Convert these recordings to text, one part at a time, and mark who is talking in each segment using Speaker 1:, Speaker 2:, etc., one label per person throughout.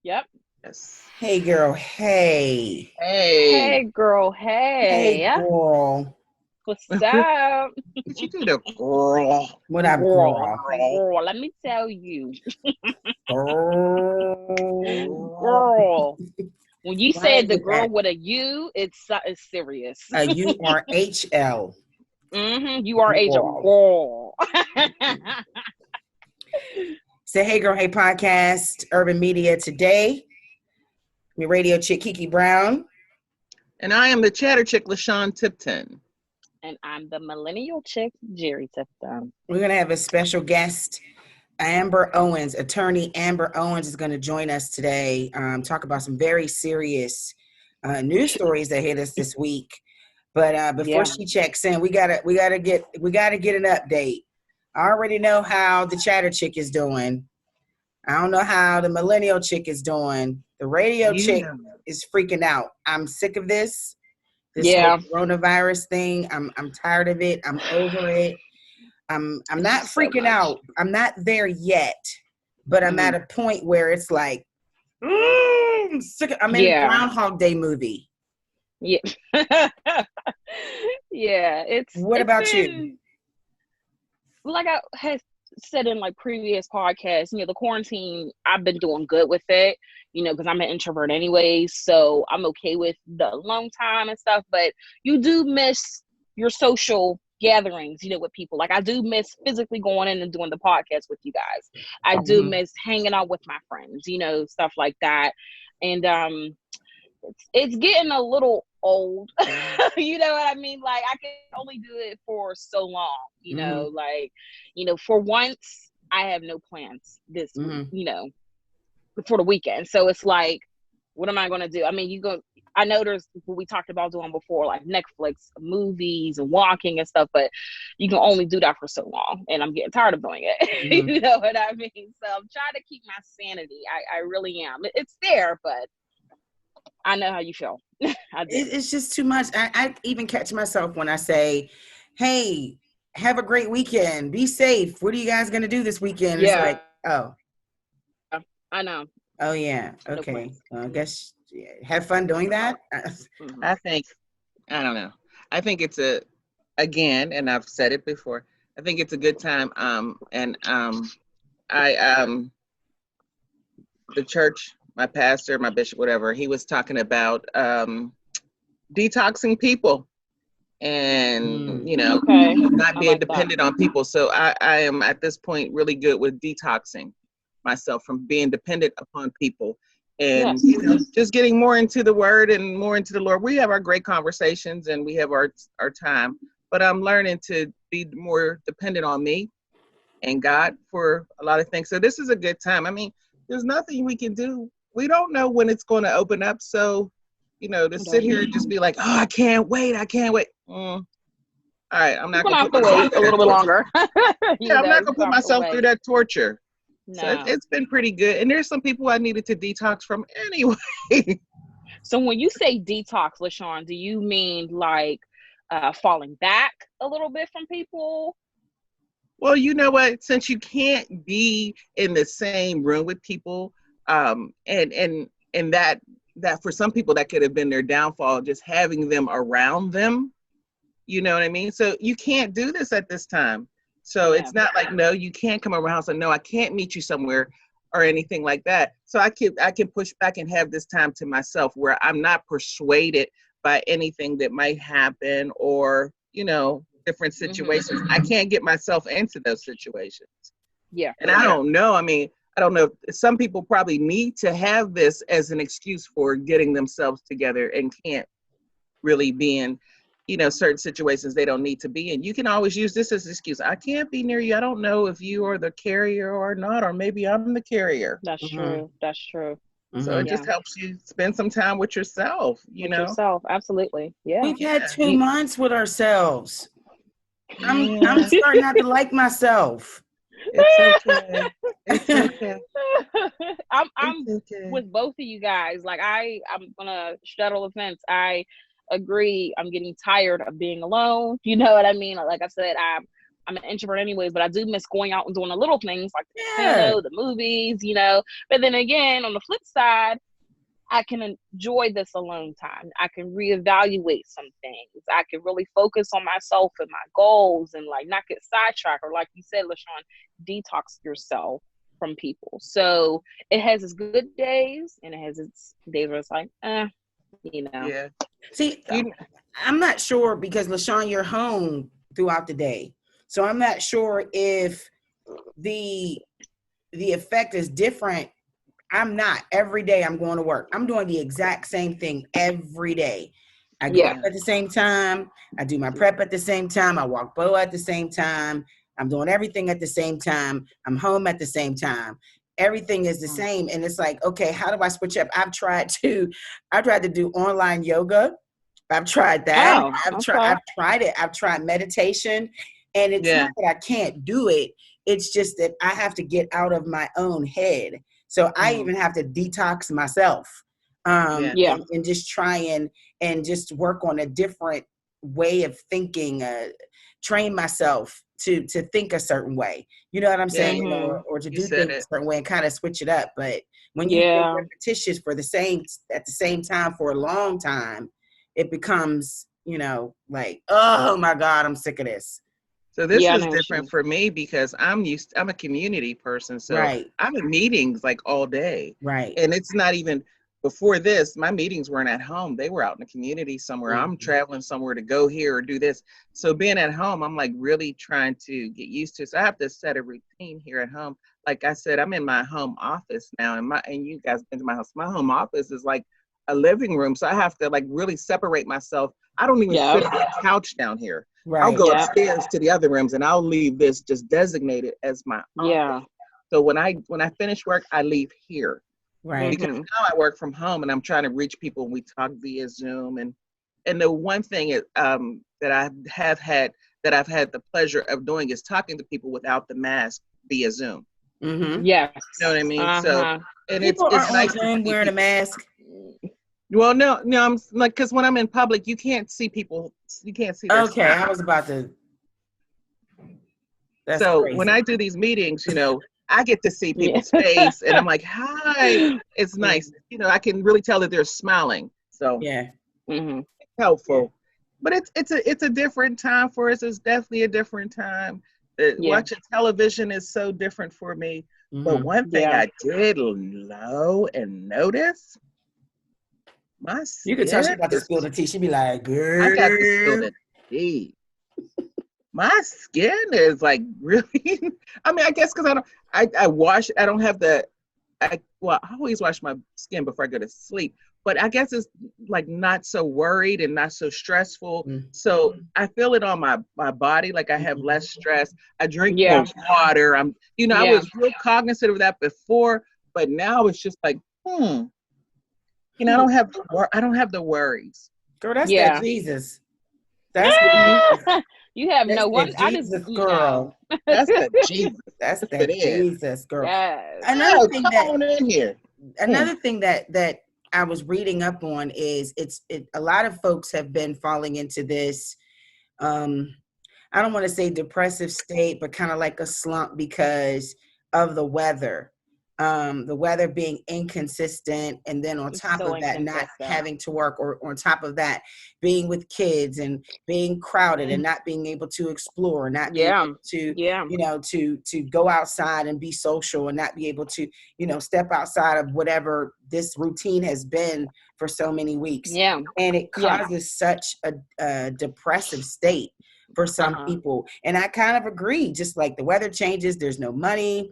Speaker 1: Yep.
Speaker 2: Yes.
Speaker 3: Hey, girl. Hey.
Speaker 2: Hey.
Speaker 1: Hey, girl.
Speaker 3: Hey,
Speaker 1: Hey.
Speaker 3: girl.
Speaker 1: What's up?
Speaker 2: Did you do the girl?
Speaker 3: What up,
Speaker 1: Girl.
Speaker 3: girl?
Speaker 1: Girl, let me tell you.
Speaker 3: Girl.
Speaker 1: Girl. When you
Speaker 3: Why
Speaker 1: said
Speaker 3: is
Speaker 1: the
Speaker 3: it
Speaker 1: girl
Speaker 3: that?
Speaker 1: with a U, it's serious.
Speaker 3: URHL.
Speaker 1: You are a
Speaker 3: Girl.
Speaker 1: girl.
Speaker 3: Say, hey, girl. Hey, podcast. Urban Media Today. Your radio chick, Kiki Brown.
Speaker 2: And I am the chatter chick, LaShawn Tipton.
Speaker 1: And I'm the millennial chick, Gerri Tipton.
Speaker 3: We're going to have a special guest. Amber Owens, attorney Amber Owens, is going to join us today. Talk about some very serious news stories that hit us this week. But before she checks in, we gotta get an update. I already know how the chatter chick is doing. I don't know how the millennial chick is doing. The radio chick is freaking out. I'm sick of this whole coronavirus thing. I'm tired of it. I'm over it. I'm not freaking out. I'm not there yet, but I'm at a point where it's like, I'm sick. I'm in a Groundhog Day movie.
Speaker 1: Yeah. Yeah.
Speaker 3: What about you?
Speaker 1: Like I had said in like previous podcasts, the quarantine, I've been doing good with it, because I'm an introvert anyways. So I'm okay with the alone time and stuff, but you do miss your social gatherings, with people. Like I do miss physically going in and doing the podcast with you guys. I do miss hanging out with my friends, stuff like that. And it's getting a little old. You know what I mean? Like I can only do it for so long, for once I have no plans this week, for the weekend. So it's like, what am I going to do? I mean, I know there's what we talked about doing before, like Netflix, movies and walking and stuff, but you can only do that for so long. And I'm getting tired of doing it. You know what I mean? So I'm trying to keep my sanity. I really am. It's there, but I know how you feel.
Speaker 3: It's just too much. I even catch myself when I say, hey, have a great weekend. Be safe. What are you guys going to do this weekend?
Speaker 1: Yeah.
Speaker 3: It's like, oh.
Speaker 1: I know.
Speaker 3: Oh, yeah. Okay. Well, I guess have fun doing that.
Speaker 2: I don't know. I think it's again, and I've said it before, I think it's a good time. The church, my pastor, my bishop, whatever, he was talking about detoxing people and, not being dependent on people. So I am at this point really good with detoxing myself from being dependent upon people and, just getting more into the word and more into the Lord. We have our great conversations and we have our time, but I'm learning to be more dependent on me and God for a lot of things. So this is a good time. I mean, there's nothing we can do. We don't know when it's going to open up. So, to sit here and just be like, oh, I can't wait. All right, I'm not going to
Speaker 1: have to wait a little bit longer.
Speaker 2: I'm not going to put myself through that torture. No. So it's been pretty good. And there's some people I needed to detox from anyway.
Speaker 1: So when you say detox, LaShawn, do you mean like falling back a little bit from people?
Speaker 2: Well, you know what? Since you can't be in the same room with people, and that for some people that could have been their downfall, just having them around them, you know what I mean? So you can't do this at this time. So it's not like, no, you can't come around. So no, I can't meet you somewhere or anything like that. So I can push back and have this time to myself where I'm not persuaded by anything that might happen or, different situations. I can't get myself into those situations.
Speaker 1: Yeah.
Speaker 2: And I don't know. I mean, I don't know. Some people probably need to have this as an excuse for getting themselves together and can't really be in, certain situations they don't need to be in. You can always use this as an excuse. I can't be near you. I don't know if you are the carrier or not, or maybe I'm the carrier.
Speaker 1: That's true. That's true.
Speaker 2: So it just helps you spend some time with yourself,
Speaker 1: yourself. Absolutely. Yeah.
Speaker 3: We've had 2 months with ourselves. I'm starting not to like myself.
Speaker 2: It's okay. It's okay.
Speaker 1: I'm with both of you guys. Like I'm gonna straddle the fence. I agree. I'm getting tired of being alone. You know what I mean? Like I said, I'm I'm an introvert anyways, but I do miss going out and doing the little things like the casino, the movies, you know. But then again, on the flip side, I can enjoy this alone time. I can reevaluate some things. I can really focus on myself and my goals and like not get sidetracked, or like you said, LaShawn, detox yourself from people. So it has its good days and it has its days where it's like, you know.
Speaker 3: Yeah. See, I'm not sure because LaShawn, you're home throughout the day. So I'm not sure if the effect is different. I'm not. Every day I'm going to work. I'm doing the exact same thing every day. I get up at the same time. I do my prep at the same time. I walk Bo at the same time. I'm doing everything at the same time. I'm home at the same time. Everything is the same. And it's like, okay, how do I switch up? I've tried to do online yoga. I've tried that. I've tried it. I've tried meditation. And it's not that I can't do it. It's just that I have to get out of my own head. So I even have to detox myself and just try and just work on a different way of thinking, train myself to think a certain way. You know what I'm saying? Or to do things a certain way and kind of switch it up. But when you do repetitious for at the same time for a long time, it becomes, you know, like, oh my God, I'm sick of this.
Speaker 2: So this is different for me because I'm a community person. So I'm in meetings like all day.
Speaker 3: Right.
Speaker 2: And it's not even, before this, my meetings weren't at home. They were out in the community somewhere. I'm traveling somewhere to go here or do this. So being at home, I'm like really trying to get used to it. So I have to set a routine here at home. Like I said, I'm in my home office now, and you guys been to my house. My home office is like a living room. So I have to like really separate myself. I don't even sit on the couch down here. Right. I'll go upstairs to the other rooms and I'll leave this just designated as my office. So when I finish work, I leave here.
Speaker 3: Right.
Speaker 2: Because now I work from home and I'm trying to reach people and we talk via Zoom. And the one thing is, that I've had the pleasure of doing is talking to people without the mask via Zoom.
Speaker 3: Mm-hmm.
Speaker 1: Yeah.
Speaker 2: You know what I mean? So and
Speaker 3: people
Speaker 2: it's
Speaker 3: nice on Zoom wearing a mask.
Speaker 2: Well, no, I'm like, because when I'm in public, you can't see people. You can't see.
Speaker 3: Okay, I was about to.
Speaker 2: That's so crazy. When I do these meetings, you know, I get to see people's face, and I'm like, "Hi, it's nice." You know, I can really tell that they're smiling. So it's helpful. But it's a different time for us. It's definitely a different time. Watching television is so different for me. But one thing I did know and notice.
Speaker 3: You could tell she about to spill the tea. She'd be like, girl.
Speaker 2: I got to spill the tea. My skin is like really, I mean, I guess because I wash, I don't have I always wash my skin before I go to sleep, but I guess it's like not so worried and not so stressful. So I feel it on my body. Like I have less stress. I drink more water. I was real cognizant of that before, but now it's just like, you know, I don't have the worries.
Speaker 3: Girl, that's that Jesus. That's
Speaker 1: you have no one.
Speaker 3: Jesus, girl.
Speaker 2: That's the Jesus.
Speaker 3: That's that Jesus, girl.
Speaker 1: Yes.
Speaker 3: Another thing that I was reading up on is a lot of folks have been falling into this. I don't want to say depressive state, but kind of like a slump because of the weather. The weather being inconsistent, and then on top of that, not having to work, or on top of that, being with kids and being crowded and not being able to explore, not being able to, you know, to go outside and be social and not be able to, you know, step outside of whatever this routine has been for so many weeks.
Speaker 1: Yeah.
Speaker 3: And it causes such a depressive state for some people. And I kind of agree, just like the weather changes, there's no money.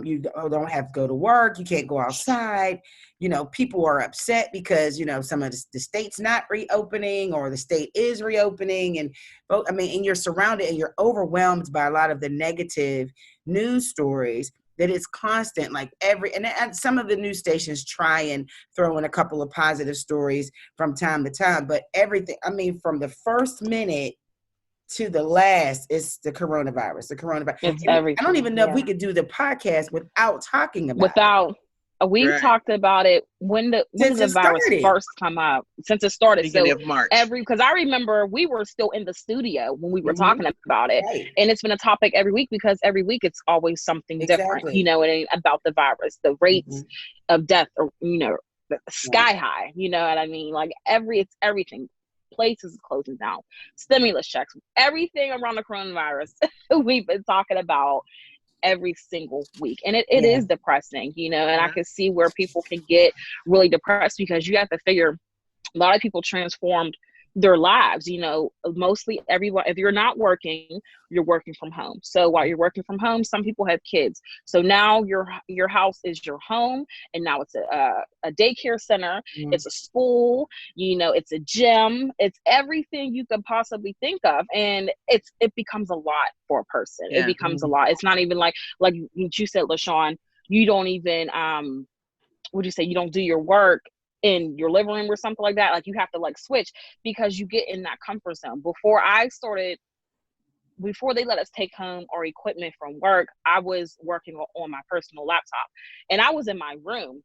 Speaker 3: You don't have to go to work. You can't go outside. You know, people are upset because, you know, some of the state's not reopening or the state is reopening. And and you're surrounded and you're overwhelmed by a lot of the negative news stories that it's constant, like and some of the news stations try and throw in a couple of positive stories from time to time, but everything, I mean, from the first minute to the last, it's the coronavirus.
Speaker 1: It's everything.
Speaker 3: I don't even know if we could do the podcast without talking about it.
Speaker 1: We've talked about it when did the virus first come up? Since it started,
Speaker 2: beginning of March.
Speaker 1: Because I remember we were still in the studio when we were talking about it, and it's been a topic every week because every week it's always something different, you know, about the virus, the rates of death, or you know, sky high, you know what I mean? Like it's everything. Places closing down, stimulus checks, everything around the coronavirus. We've been talking about every single week, and it is depressing, you know, and I can see where people can get really depressed because you have to figure a lot of people transformed their lives, you know. Mostly everyone, if you're not working, you're working from home. So while you're working from home, some people have kids, so now your house is your home, and now it's a daycare center, it's a school, you know, it's a gym, it's everything you could possibly think of, and it becomes a lot for a person. It becomes a lot. It's not even like you said, LaShawn, you don't even would you say you don't do your work in your living room or something like that. Like you have to like switch because you get in that comfort zone. Before they let us take home our equipment from work, I was working on my personal laptop, and I was in my room,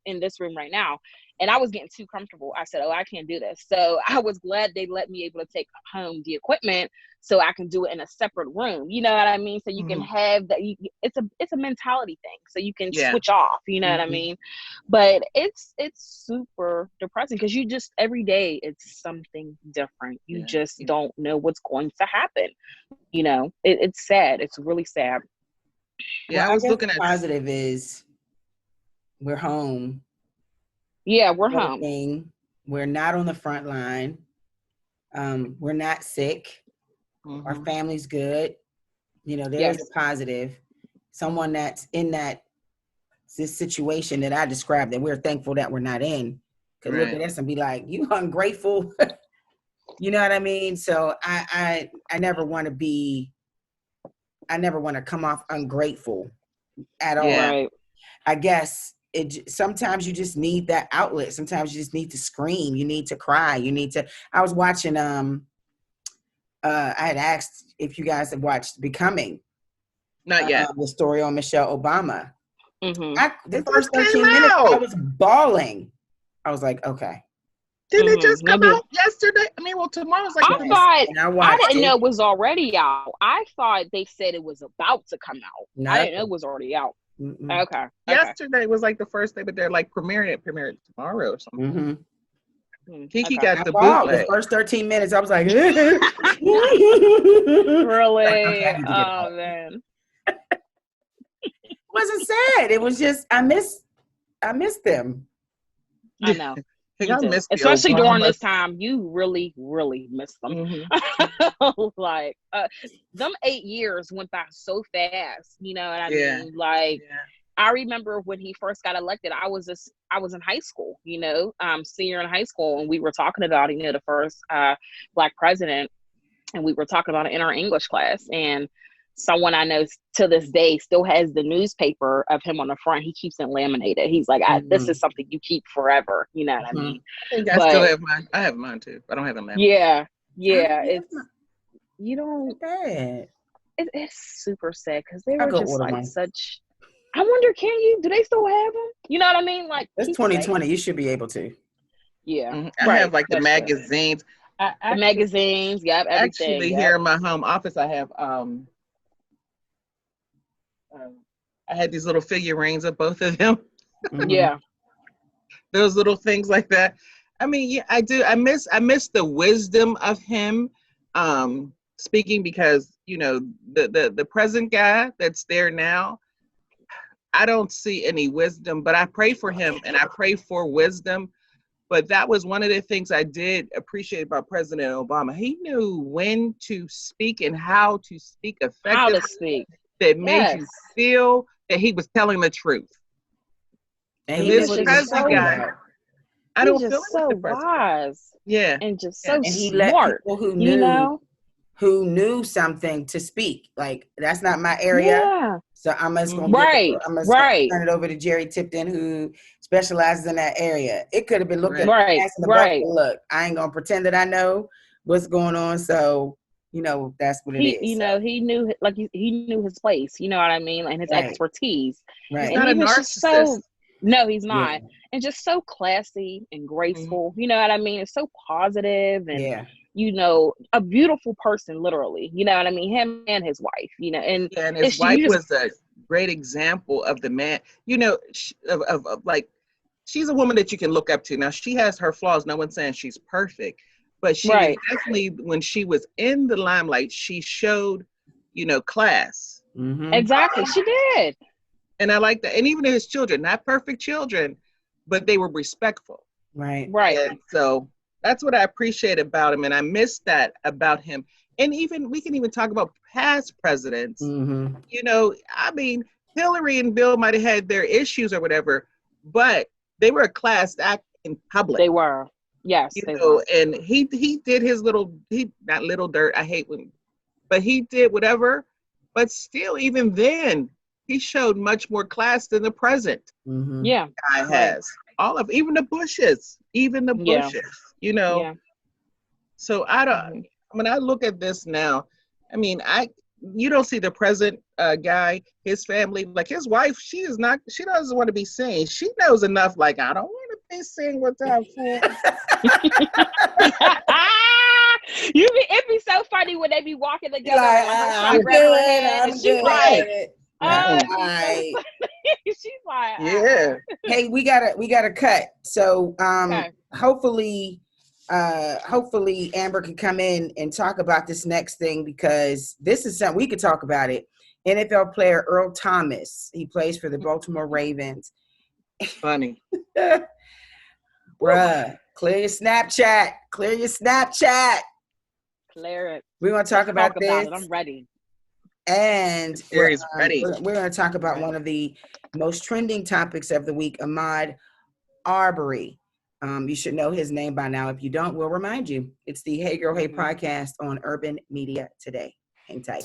Speaker 1: in this room right now, and I was getting too comfortable. I said, I can't do this. So I was glad they let me able to take home the equipment so I can do it in a separate room. You know what I mean? So you can have that. It's a mentality thing. So you can switch off. You know what I mean? But it's super depressing because you just every day it's something different. You just don't know what's going to happen. You know, it's sad. It's really sad.
Speaker 3: Yeah, I was looking at positive is we're home.
Speaker 1: Yeah, we're home.
Speaker 3: We're not on the front line. We're not sick. Our family's good. You know, there's a positive. Someone that's in this situation that I described that we're thankful that we're not in could look at us and be like, you ungrateful. You know what I mean? So I never want to come off ungrateful at all.
Speaker 1: Right.
Speaker 3: I guess sometimes you just need that outlet. Sometimes you just need to scream. You need to cry. I was watching, I had asked if you guys have watched Becoming.
Speaker 2: Not yet.
Speaker 3: The story on Michelle Obama. The
Speaker 2: first
Speaker 3: 13 minutes, I was bawling. I was like, okay.
Speaker 2: Didn't it just come out yesterday? I mean, well, tomorrow's like.
Speaker 1: I didn't know it was already out. I thought they said it was about to come out. Nothing. I didn't know it was already out. Okay.
Speaker 2: Yesterday was like the first day, but they're like premiering it tomorrow or something. Kiki got the bootleg.
Speaker 3: The first 13 minutes, I was like,
Speaker 1: really? Oh man.
Speaker 3: It wasn't sad. It was just I missed them.
Speaker 1: I know. Especially during this time, you really, really miss them. Like them 8 years went by so fast. You know what I mean? Like I remember when he first got elected, I was in high school. You know, senior in high school, and we were talking about the first Black president, and we were talking about it in our English class. And someone I know to this day still has the newspaper of him on the front. He keeps it laminated. He's like, this is something you keep forever. You know what I mean?
Speaker 2: I think I still have mine. I have mine too. I don't have them
Speaker 1: laminated. Yeah. You don't.
Speaker 3: Bad.
Speaker 1: It's super sad because they were just like such. I wonder, do they still have them? You know what I mean? Like
Speaker 3: it's 2020. You should be able to.
Speaker 1: Yeah.
Speaker 2: I have like the magazines.
Speaker 1: The magazines. Yep. Everything.
Speaker 2: Actually, here in my home office, I have I had these little figurines of both of them.
Speaker 1: Yeah.
Speaker 2: Those little things like that. I mean, yeah, I do. I miss the wisdom of him speaking because, the present guy that's there now, I don't see any wisdom, but I pray for him and I pray for wisdom. But that was one of the things I did appreciate about President Obama. He knew when to speak and how to speak effectively.
Speaker 1: How to speak.
Speaker 2: That made you feel that he was telling the truth.
Speaker 3: And
Speaker 2: this present guy, I don't feel
Speaker 1: so wise.
Speaker 2: Yeah.
Speaker 1: And just so
Speaker 3: and he
Speaker 1: smart.
Speaker 3: Let people who knew something to speak. Like, that's not my area.
Speaker 1: Yeah.
Speaker 3: So I'm just going
Speaker 1: to
Speaker 3: turn it over to Gerri Tipton, who specializes in that area. It could have been looked at look, I ain't going to pretend that I know what's going on. So, that's what it is.
Speaker 1: He knew, he knew his place. You know what I mean? And his expertise.
Speaker 3: Right.
Speaker 2: He's not a narcissist.
Speaker 1: No, he's not. And just so classy and graceful. You know what I mean? It's so positive and you know, a beautiful person, literally. You know what I mean? Him and his wife, you know, and
Speaker 2: his wife was a great example of the man, you know, of like, she's a woman that you can look up to. Now, she has her flaws. No one's saying she's perfect, but she was definitely, when she was in the limelight, she showed, you know, class.
Speaker 1: Exactly. She did.
Speaker 2: And I like that. And even his children, not perfect children, but they were respectful.
Speaker 3: Right.
Speaker 2: And so that's what I appreciate about him. And I miss that about him. And even, we can even talk about past presidents. You know, I mean, Hillary and Bill might have had their issues or whatever, but they were a class act in public.
Speaker 1: They were. Yes.
Speaker 2: You know, and he did his not little dirt. I hate when, but he did whatever. But still, even then, he showed much more class than the present guy has. All of, even the Bushes, you know. So I don't, when I look at this now, I mean, you don't see the present guy, his family, like his wife, she doesn't want to be seen. She knows enough, like, I don't want to be seen with that fool.
Speaker 1: It'd be so funny when they be walking together. I'm good. She's like, she's like,
Speaker 3: Hey, we gotta cut. So hopefully Amber can come in and talk about this next thing, because this is something we could talk about it. NFL player Earl Thomas, he plays for the Baltimore Ravens.
Speaker 2: Funny.
Speaker 3: Bruh, clear your Snapchat. Clear it. We're going to talk about this.
Speaker 1: I'm ready.
Speaker 3: And
Speaker 2: Gerri's ready.
Speaker 3: We're going to talk about one of the most trending topics of the week, Ahmaud Arbery. You should know his name by now. If you don't, we'll remind you. It's the Hey Girl Hey podcast on Urban Media Today. Hang tight.